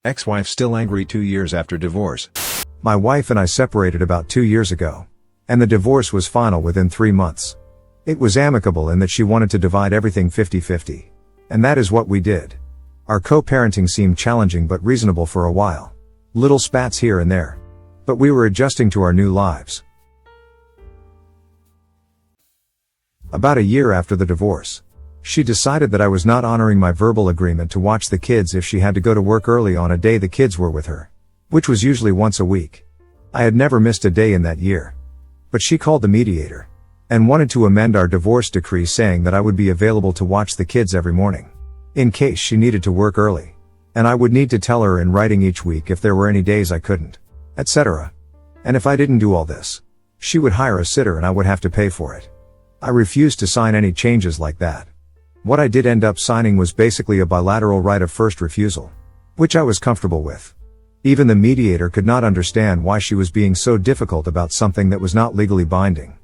Ex-wife still angry 2 years after divorce. My wife and I separated about 2 years ago. And the divorce was final within 3 months. It was amicable in that she wanted to divide everything 50-50. And that is what we did. Our co-parenting seemed challenging but reasonable for a while. Little spats here and there. But we were adjusting to our new lives. About a year after the divorce, she decided that I was not honoring my verbal agreement to watch the kids if she had to go to work early on a day the kids were with her, which was usually once a week. I had never missed a day in that year. But she called the mediator and wanted to amend our divorce decree, saying that I would be available to watch the kids every morning, in case she needed to work early, and I would need to tell her in writing each week if there were any days I couldn't, etc. And if I didn't do all this, she would hire a sitter and I would have to pay for it. I refused to sign any changes like that. What I did end up signing was basically a bilateral right of first refusal, which I was comfortable with. Even the mediator could not understand why she was being so difficult about something that was not legally binding.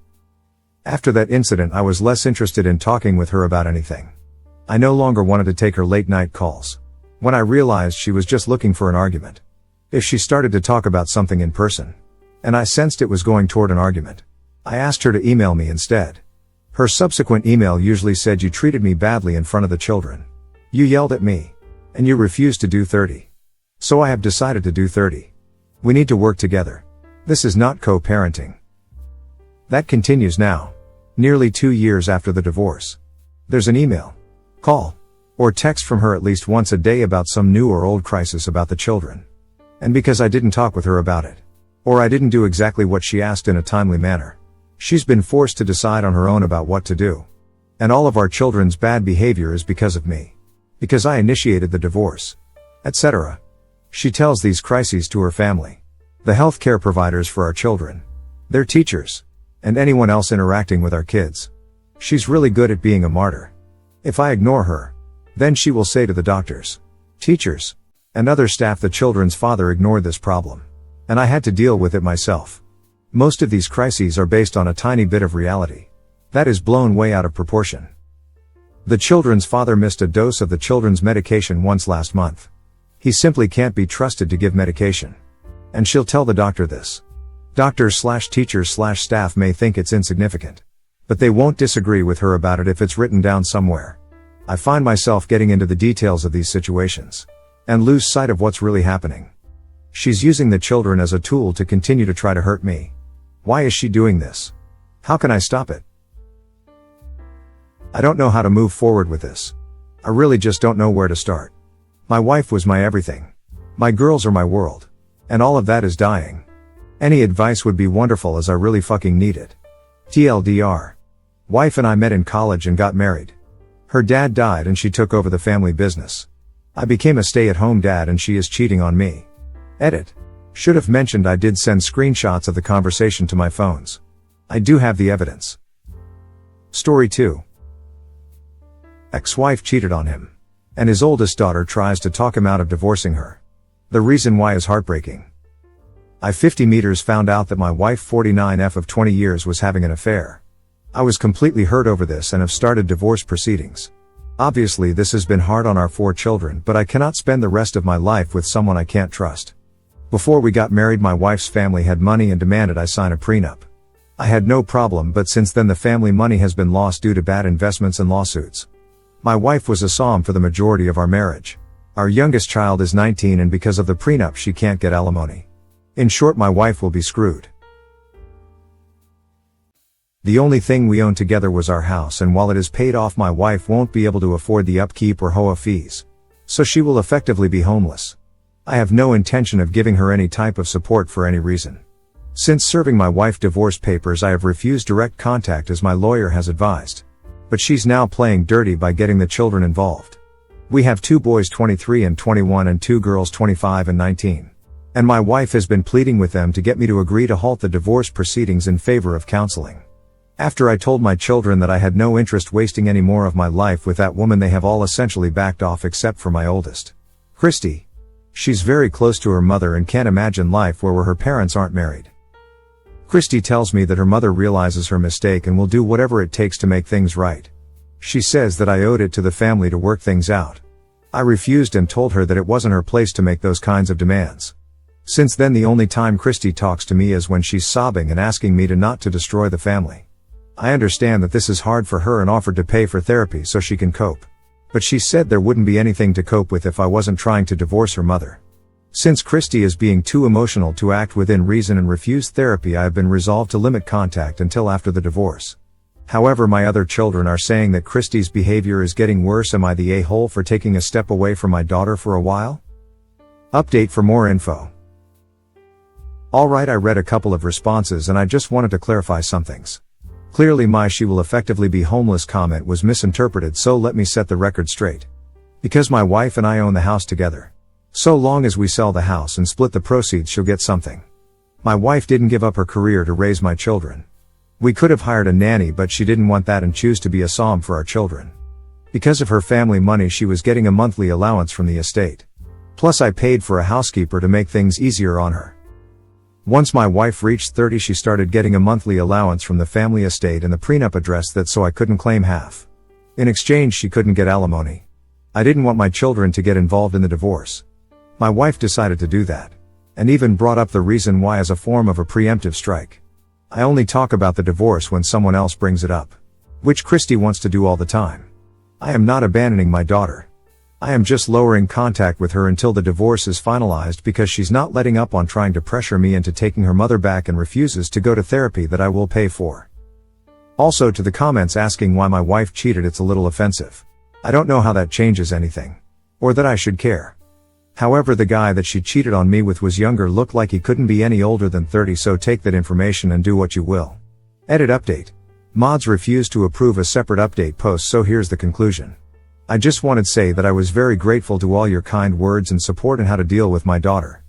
After that incident, I was less interested in talking with her about anything. I no longer wanted to take her late night calls, when I realized she was just looking for an argument. If she started to talk about something in person, and I sensed it was going toward an argument, I asked her to email me instead. Her subsequent email usually said, "You treated me badly in front of the children. You yelled at me. And you refused to do 30. So I have decided to do 30. We need to work together. This is not co-parenting." That continues now, nearly 2 years after the divorce. There's an email, call, or text from her at least once a day about some new or old crisis about the children. And because I didn't talk with her about it, or I didn't do exactly what she asked in a timely manner, she's been forced to decide on her own about what to do. And all of our children's bad behavior is because of me. Because I initiated the divorce, etc. She tells these crises to her family, the healthcare providers for our children, their teachers, and anyone else interacting with our kids. She's really good at being a martyr. If I ignore her, then she will say to the doctors, teachers, and other staff, the children's father ignored this problem, and I had to deal with it myself. Most of these crises are based on a tiny bit of reality that is blown way out of proportion. The children's father missed a dose of the children's medication once last month. He simply can't be trusted to give medication. And she'll tell the doctor this. Doctors/teachers/staff may think it's insignificant, but they won't disagree with her about it if it's written down somewhere. I find myself getting into the details of these situations and lose sight of what's really happening. She's using the children as a tool to continue to try to hurt me. Why is she doing this? How can I stop it? I don't know how to move forward with this. I really just don't know where to start. My wife was my everything. My girls are my world. And all of that is dying. Any advice would be wonderful, as I really fucking need it. TLDR. Wife and I met in college and got married. Her dad died and she took over the family business. I became a stay-at-home dad and she is cheating on me. Edit. Should have mentioned I did send screenshots of the conversation to my phones. I do have the evidence. Story 2. Ex-wife cheated on him, and his oldest daughter tries to talk him out of divorcing her. The reason why is heartbreaking. I 50 meters found out that my wife 49F of 20 years was having an affair. I was completely hurt over this and have started divorce proceedings. Obviously this has been hard on our 4 children, but I cannot spend the rest of my life with someone I can't trust. Before we got married, my wife's family had money and demanded I sign a prenup. I had no problem, but since then the family money has been lost due to bad investments and lawsuits. My wife was a SOM for the majority of our marriage. Our youngest child is 19 and because of the prenup she can't get alimony. In short, my wife will be screwed. The only thing we own together was our house, and while it is paid off, my wife won't be able to afford the upkeep or HOA fees. So she will effectively be homeless. I have no intention of giving her any type of support for any reason. Since serving my wife divorce papers, I have refused direct contact as my lawyer has advised. But she's now playing dirty by getting the children involved. We have 2 boys 23 and 21 and 2 girls 25 and 19. And my wife has been pleading with them to get me to agree to halt the divorce proceedings in favor of counseling. After I told my children that I had no interest wasting any more of my life with that woman, they have all essentially backed off except for my oldest, Christy. She's very close to her mother and can't imagine life where her parents aren't married. Christy tells me that her mother realizes her mistake and will do whatever it takes to make things right. She says that I owed it to the family to work things out. I refused and told her that it wasn't her place to make those kinds of demands. Since then the only time Christy talks to me is when she's sobbing and asking me not to destroy the family. I understand that this is hard for her and offered to pay for therapy so she can cope. But she said there wouldn't be anything to cope with if I wasn't trying to divorce her mother. Since Christy is being too emotional to act within reason and refuse therapy, I have been resolved to limit contact until after the divorce. However, my other children are saying that Christy's behavior is getting worse. Am I the a-hole for taking a step away from my daughter for a while? Update for more info. Alright, I read a couple of responses and I just wanted to clarify some things. Clearly my "she will effectively be homeless" comment was misinterpreted, so let me set the record straight. Because my wife and I own the house together. So long as we sell the house and split the proceeds, she'll get something. My wife didn't give up her career to raise my children. We could have hired a nanny, but she didn't want that and choose to be a som for our children. Because of her family money, she was getting a monthly allowance from the estate. Plus I paid for a housekeeper to make things easier on her. Once my wife reached 30, she started getting a monthly allowance from the family estate, and the prenup addressed that so I couldn't claim half. In exchange, she couldn't get alimony. I didn't want my children to get involved in the divorce. My wife decided to do that. And even brought up the reason why as a form of a preemptive strike. I only talk about the divorce when someone else brings it up. Which Christy wants to do all the time. I am not abandoning my daughter. I am just lowering contact with her until the divorce is finalized, because she's not letting up on trying to pressure me into taking her mother back and refuses to go to therapy that I will pay for. Also, to the comments asking why my wife cheated, it's a little offensive. I don't know how that changes anything. Or that I should care. However, the guy that she cheated on me with was younger, looked like he couldn't be any older than 30, so take that information and do what you will. Edit update. Mods refused to approve a separate update post, so here's the conclusion. I just wanted to say that I was very grateful to all your kind words and support in how to deal with my daughter.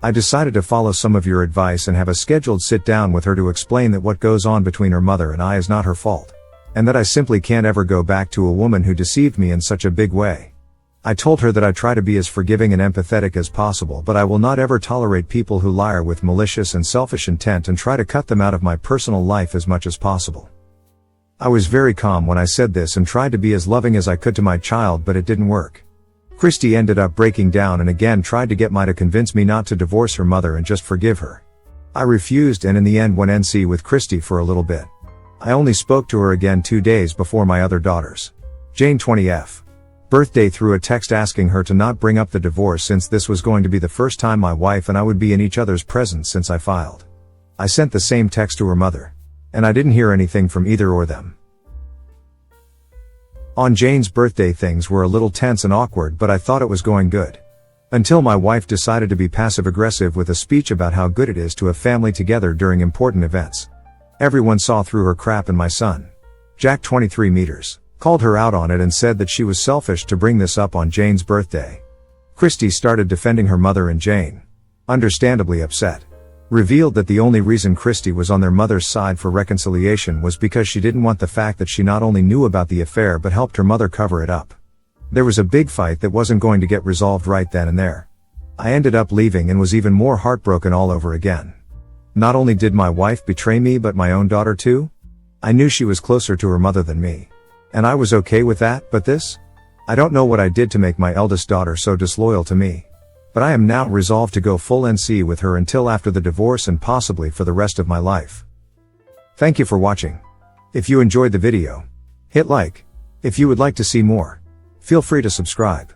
I decided to follow some of your advice and have a scheduled sit down with her to explain that what goes on between her mother and I is not her fault. And that I simply can't ever go back to a woman who deceived me in such a big way. I told her that I try to be as forgiving and empathetic as possible, but I will not ever tolerate people who lie with malicious and selfish intent, and try to cut them out of my personal life as much as possible. I was very calm when I said this and tried to be as loving as I could to my child, but it didn't work. Christy ended up breaking down and again tried to get me to convince me not to divorce her mother and just forgive her. I refused and in the end went NC with Christy for a little bit. I only spoke to her again 2 days before my other daughters, Jane 20F. birthday, through a text asking her to not bring up the divorce, since this was going to be the first time my wife and I would be in each other's presence since I filed. I sent the same text to her mother. And I didn't hear anything from either or them. On Jane's birthday things were a little tense and awkward, but I thought it was going good. Until my wife decided to be passive-aggressive with a speech about how good it is to have family together during important events. Everyone saw through her crap, and my son, Jack 23 meters, called her out on it and said that she was selfish to bring this up on Jane's birthday. Christy started defending her mother, and Jane, understandably upset, revealed that the only reason Christy was on their mother's side for reconciliation was because she didn't want the fact that she not only knew about the affair but helped her mother cover it up. There was a big fight that wasn't going to get resolved right then and there. I ended up leaving and was even more heartbroken all over again. Not only did my wife betray me, but my own daughter too? I knew she was closer to her mother than me. And I was okay with that, but this? I don't know what I did to make my eldest daughter so disloyal to me. But I am now resolved to go full NC with her until after the divorce and possibly for the rest of my life. Thank you for watching. If you enjoyed the video, hit like. If you would like to see more, feel free to subscribe.